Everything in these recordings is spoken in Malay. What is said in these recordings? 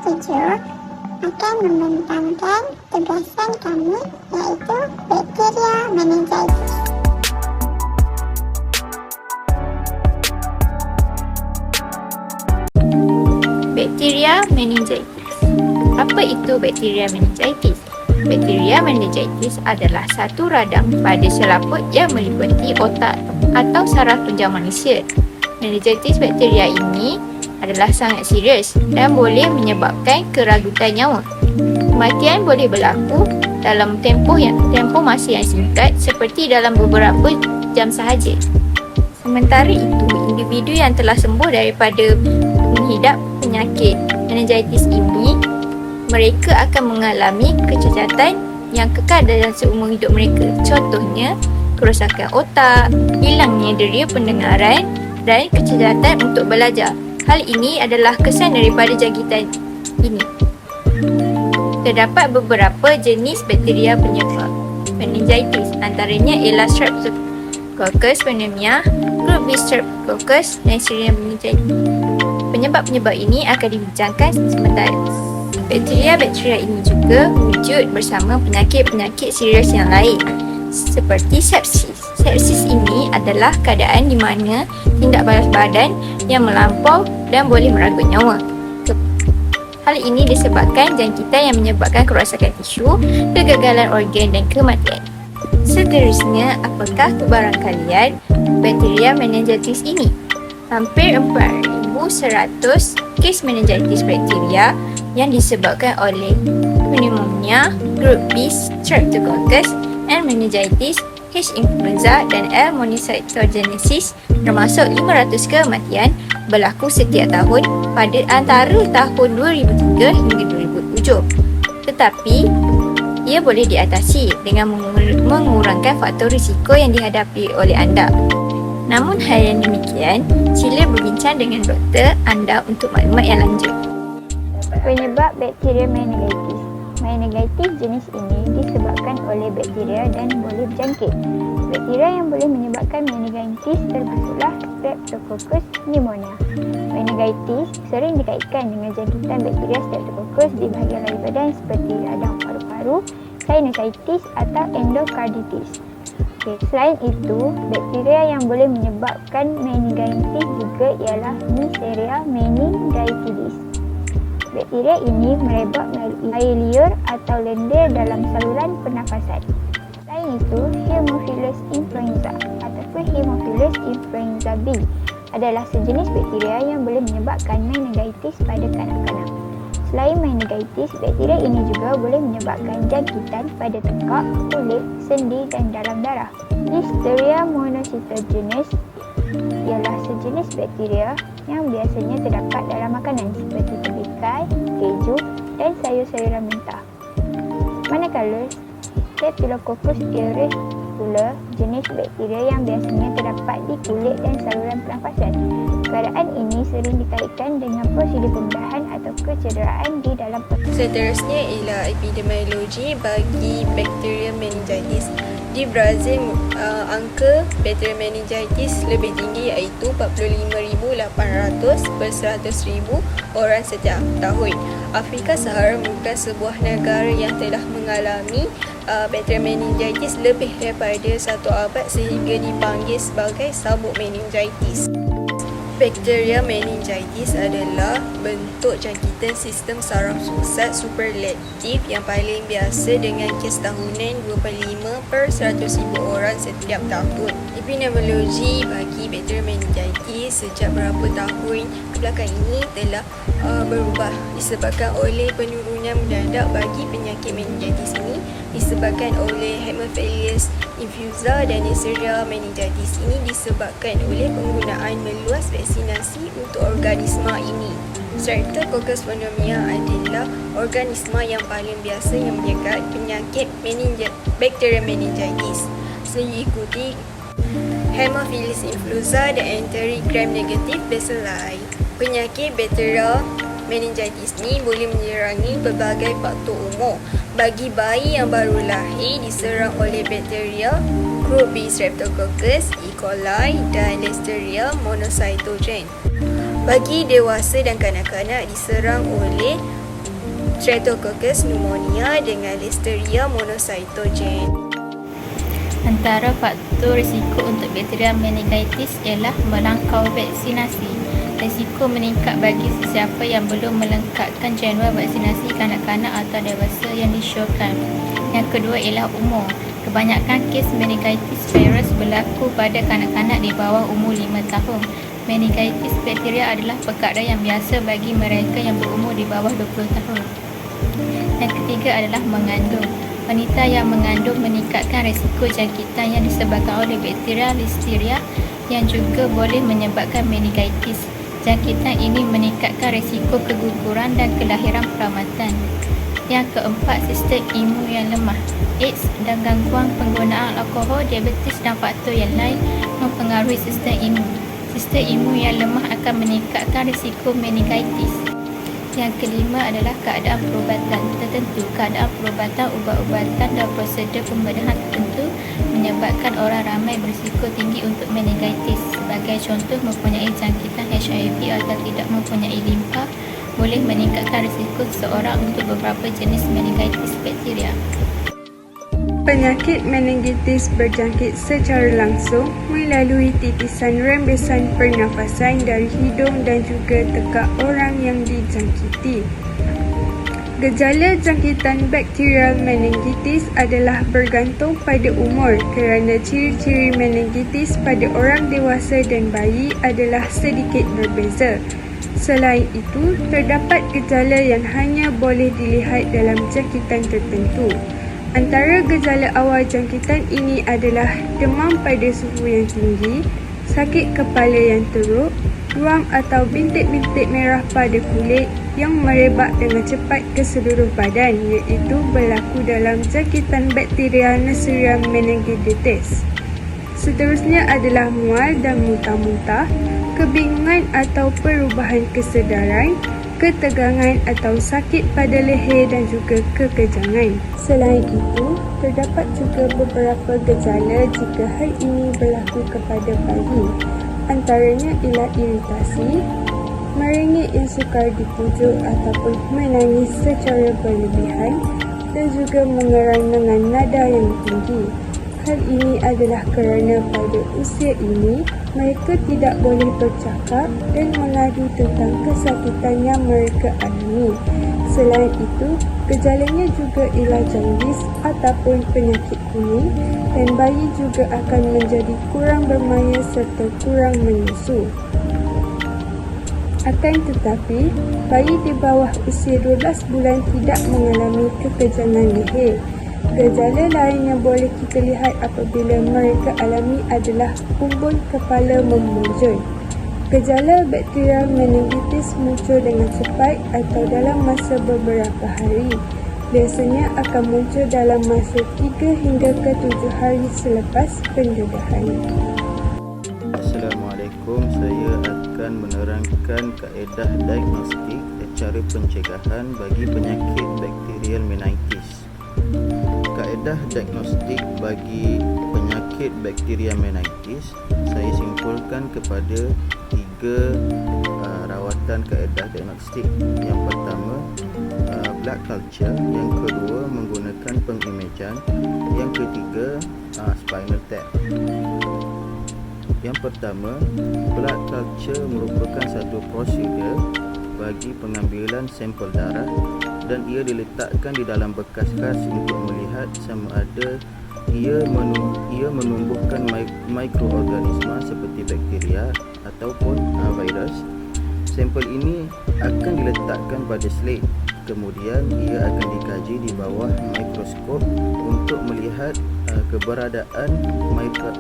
7 akan membentangkan tugasan kami, iaitu bakteria meningitis. Bakteria meningitis. Apa itu bakteria meningitis? Bakteria meningitis adalah satu radang pada selaput yang meliputi otak atau saraf tunjang manusia. Meningitis bakteria ini adalah sangat serius dan boleh menyebabkan keragutan nyawa. Kematian boleh berlaku dalam tempoh masa yang singkat seperti dalam beberapa jam sahaja. Sementara itu, individu yang telah sembuh daripada menghidap penyakit meningitis ini, mereka akan mengalami kecacatan yang kekal dalam seumur hidup mereka. Contohnya, kerosakan otak, hilangnya deria pendengaran dan kecacatan untuk belajar. Hal ini adalah kesan daripada jangkitan ini. Terdapat beberapa jenis bakteria penyebab meningitis, antaranya ialah Streptococcus pneumoniae, grup B Streptococcus dan Neisseria meningitis. Penyebab-penyebab ini akan dibincangkan sebentar. Bakteria ini juga wujud bersama penyakit-penyakit serius yang lain seperti sepsis. Sepsis ini adalah keadaan di mana tindak balas badan yang melampau dan boleh merenggut nyawa. Hal ini disebabkan jangkitan yang menyebabkan kerosakan tisu, kegagalan organ dan kematian. Seterusnya, apakah cabaran kalian bakteria meningitis ini? Hampir 4,100 kes meningitis bakteria yang disebabkan oleh pneumonia, grup B Streptococcus and meningitis, H influenza dan L monocytogenesis, termasuk 500 kematian berlaku setiap tahun pada antara tahun 2003 hingga 2007. Tetapi ia boleh diatasi dengan mengurangkan faktor risiko yang dihadapi oleh anda. Namun hal yang demikian, sila berbincang dengan doktor anda untuk maklumat yang lanjut. Penyebab bakteria meningitis. Meningitis jenis ini disebabkan oleh bakteria dan boleh berjangkit. Bakteria yang boleh menyebabkan meningitis termasuklah Streptococcus pneumoniae. Meningitis sering dikaitkan dengan jangkitan bakteria Streptococcus di bahagian lain badan seperti radang paru-paru, sinusitis atau endokarditis. Selain itu, bakteria yang boleh menyebabkan meningitis juga ialah Neisseria meningitidis. Bakteria ini merebak melalui air liur atau lendir dalam saluran pernafasan. Selain itu, Haemophilus influenza ataupun Haemophilus influenza B adalah sejenis bakteria yang boleh menyebabkan meningitis pada kanak-kanak. Selain meningitis, bakteria ini juga boleh menyebabkan jangkitan pada tekak, kulit, sendi dan dalam darah. Listeria monocytogenes ialah sejenis bakteria yang biasanya terdapat dalam makanan seperti tembikar, keju dan sayur-sayuran mentah. Manakala Staphylococcus aureus pula jenis bakteria yang biasanya terdapat di kulit dan saluran pernafasan. Keadaan ini sering dikaitkan dengan prosedur pembedahan atau kecederaan di dalam Seterusnya ialah epidemiologi bagi bakteria meningitis. Di Brazil, angka bakteria meningitis lebih tinggi iaitu 45,800 per 100,000 orang setiap tahun. Afrika Sahara merupakan sebuah negara yang telah mengalami bakteria meningitis lebih daripada 1 abad sehingga dipanggil sebagai sabuk meningitis. Bakteria meningitis adalah bentuk jangkitan sistem saraf pusat superlatif yang paling biasa dengan kes tahunan 25 per 100,000 orang setiap tahun. Epidemiologi bagi bakteria meningitis sejak beberapa tahun kebelakang ini telah berubah disebabkan oleh penurunan mendadak bagi penyakit meningitis ini disebabkan oleh Haemophilus influenza dan Neisseria meningitis. Ini disebabkan oleh penggunaan meluas vaksinasi untuk organisma ini. Streptococcus pneumoniae adalah organisma yang paling biasa yang menyekat penyakit bakteria meningitis. Selanjutnya Haemophilus influenza dan enteric gram-negative bacilli. Penyakit bakteria meningitis ini boleh menyerangi berbagai faktor umur. Bagi bayi yang baru lahir diserang oleh bakteria grup B Streptococcus, E. coli dan Listeria monocytogenes. Bagi dewasa dan kanak-kanak diserang oleh Streptococcus pneumonia dengan Listeria monocytogenes. Antara faktor risiko untuk bakteria meningitis ialah melangkau vaksinasi. Risiko meningkat bagi sesiapa yang belum melengkapkan jadual vaksinasi kanak-kanak atau dewasa yang disyorkan. Yang kedua ialah umur. Kebanyakan kes meningitis virus berlaku pada kanak-kanak di bawah umur 5 tahun. Meningitis bakteria adalah perkara yang biasa bagi mereka yang berumur di bawah 20 tahun. Yang ketiga adalah mengandung. Wanita yang mengandung meningkatkan risiko jangkitan yang disebabkan oleh bakteria Listeria yang juga boleh menyebabkan meningitis. Jangkitan ini meningkatkan risiko keguguran dan kelahiran perawatan. Yang keempat, sistem imun yang lemah. AIDS dan gangguan penggunaan alkohol, diabetes dan faktor yang lain mempengaruhi sistem imun. Sistem imun yang lemah akan meningkatkan risiko meningitis. Yang kelima adalah keadaan perubatan tertentu. Keadaan perubatan, ubat-ubatan dan prosedur pembedahan tertentu menyebabkan orang ramai berisiko tinggi untuk meningitis. Sebagai contoh, mempunyai jangkitan HIV atau tidak mempunyai limpa boleh meningkatkan risiko seseorang untuk beberapa jenis meningitis bakteria. Penyakit meningitis berjangkit secara langsung melalui titisan rembesan pernafasan dari hidung dan juga tekak orang yang dijangkiti. Gejala jangkitan bakterial meningitis adalah bergantung pada umur kerana ciri-ciri meningitis pada orang dewasa dan bayi adalah sedikit berbeza. Selain itu, terdapat gejala yang hanya boleh dilihat dalam jangkitan tertentu. Antara gejala awal jangkitan ini adalah demam pada suhu yang tinggi, sakit kepala yang teruk, ruam atau bintik-bintik merah pada kulit yang merebak dengan cepat ke seluruh badan, iaitu berlaku dalam jangkitan bakteria Neisseria meningitis. Seterusnya adalah mual dan muntah-muntah, kebingungan atau perubahan kesedaran, ketegangan atau sakit pada leher dan juga kekejangan. Selain itu, terdapat juga beberapa gejala jika hal ini berlaku kepada bayi. Antaranya ialah iritasi, merengek yang sukar dipujuk ataupun menangis secara berlebihan dan juga mengerang dengan nada yang tinggi. Hal ini adalah kerana pada usia ini, mereka tidak boleh bercakap dan mengadu tentang kesakitan yang mereka alami. Selain itu, gejalanya juga ialah jaundice ataupun penyakit kuning dan bayi juga akan menjadi kurang bermaya serta kurang menyusu. Akan tetapi, bayi di bawah usia 12 bulan tidak mengalami kekejangan leher. Gejala lain yang boleh kita lihat apabila mereka alami adalah bumbung kepala memuncul. Gejala bakterial meningitis muncul dengan cepat atau dalam masa beberapa hari. Biasanya akan muncul dalam masa 3 hingga ke 7 hari selepas pendedahan. Assalamualaikum, saya akan menerangkan kaedah diagnostik dan cara pencegahan bagi penyakit bakterial meningitis. Kaedah diagnostik bagi penyakit bakteria meningitis saya simpulkan kepada 3 rawatan kaedah diagnostik. Yang pertama, blood culture. Yang kedua, menggunakan pengimejan. Yang ketiga, spinal tap. Yang pertama, blood culture merupakan satu prosedur bagi pengambilan sampel darah dan ia diletakkan di dalam bekas khas untuk melihat sama ada ia menumbuhkan mikroorganisma seperti bakteria ataupun virus. Sampel ini akan diletakkan pada slide. Kemudian ia akan dikaji di bawah mikroskop untuk melihat keberadaan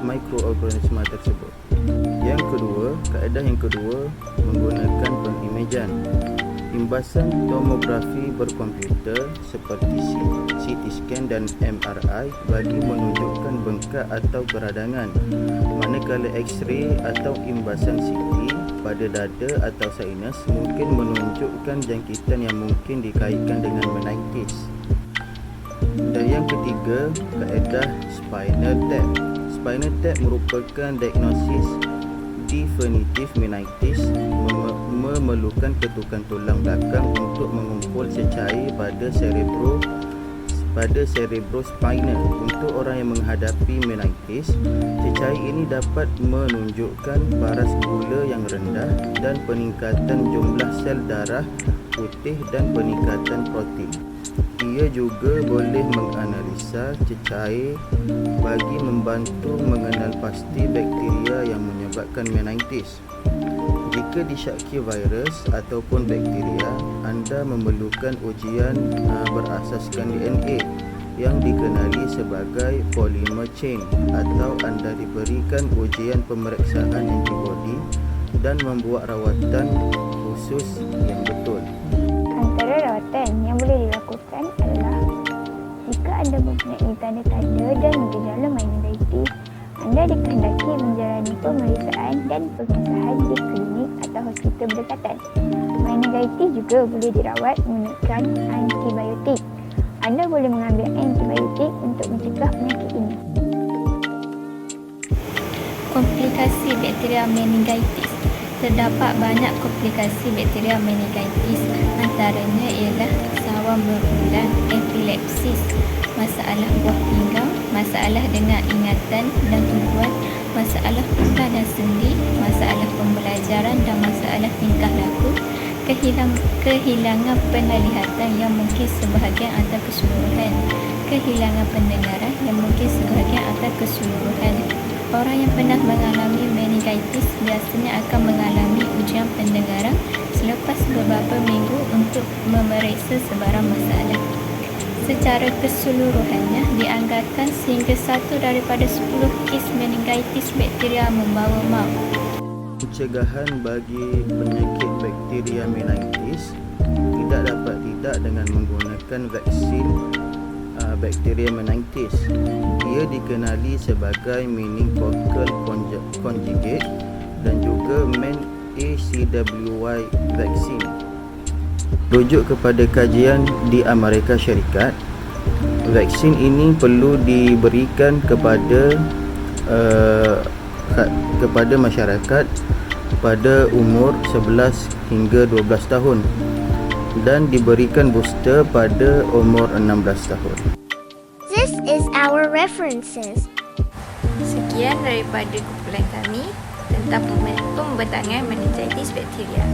mikroorganisma tersebut. Yang kedua, kaedah yang kedua menggunakan pengimejan. Imbasan tomografi berkomputer seperti CT scan dan MRI bagi menunjukkan bengkak atau keradangan, manakala X-ray atau imbasan CT pada dada atau sinus mungkin menunjukkan jangkitan yang mungkin dikaitkan dengan meningitis. Dan yang ketiga, kaedah spinal tap. Spinal tap merupakan diagnosis definitif meningitis, memerlukan ketukan tulang belakang untuk mengumpul berkumpul secair pada cerebrospinal. Untuk orang yang menghadapi meningitis, cecair ini dapat menunjukkan paras gula yang rendah dan peningkatan jumlah sel darah putih dan peningkatan protein. Ia juga boleh menganalisa cecair bagi membantu mengenal pasti bakteria yang menyebabkan meningitis. Jika disyaki virus ataupun bakteria, anda memerlukan ujian berasaskan DNA yang dikenali sebagai polymer chain, atau anda diberikan ujian pemeriksaan antibodi dan membuat rawatan khusus yang betul. Antara rawatan yang boleh dilakukan adalah jika anda mempunyai tanda-tanda dan gejala meningitis, anda dikehendaki menjalani pemeriksaan dan pengesahan di klinik atau hospital berdekatan. Meningitis juga boleh dirawat menggunakan antibiotik. Anda boleh mengambil antibiotik untuk mencegah penyakit ini. Komplikasi bakteria meningitis. Terdapat banyak komplikasi bakteria meningitis, antaranya ialah sawam berulang, epilepsis, masalah buah pinggang, masalah dengan ingatan dan tubuhan, masalah pula dan sendi, masalah pembelajaran dan masalah tingkah laku, kehilangan penglihatan yang mungkin sebahagian atau keseluruhan, kehilangan pendengaran yang mungkin sebahagian atau keseluruhan. Orang yang pernah mengalami meningitis biasanya akan mengalami ujian pendengaran selepas beberapa minggu untuk memeriksa sebarang masalah. Secara keseluruhannya, dianggarkan sehingga 1 daripada 10 kes meningitis bakteria membawa maut. Pencegahan bagi penyakit bakteria meningitis tidak dapat tidak dengan menggunakan vaksin bakteria meningitis. Ia dikenali sebagai meningococcal conjugate dan juga MenACWY vaksin. Rujuk kepada kajian di Amerika Syarikat, vaksin ini perlu diberikan kepada masyarakat pada umur 11 hingga 12 tahun dan diberikan booster pada umur 16 tahun. This is our references. Sekian daripada kumpulan kami tentang pembentangan meningitis bakteria.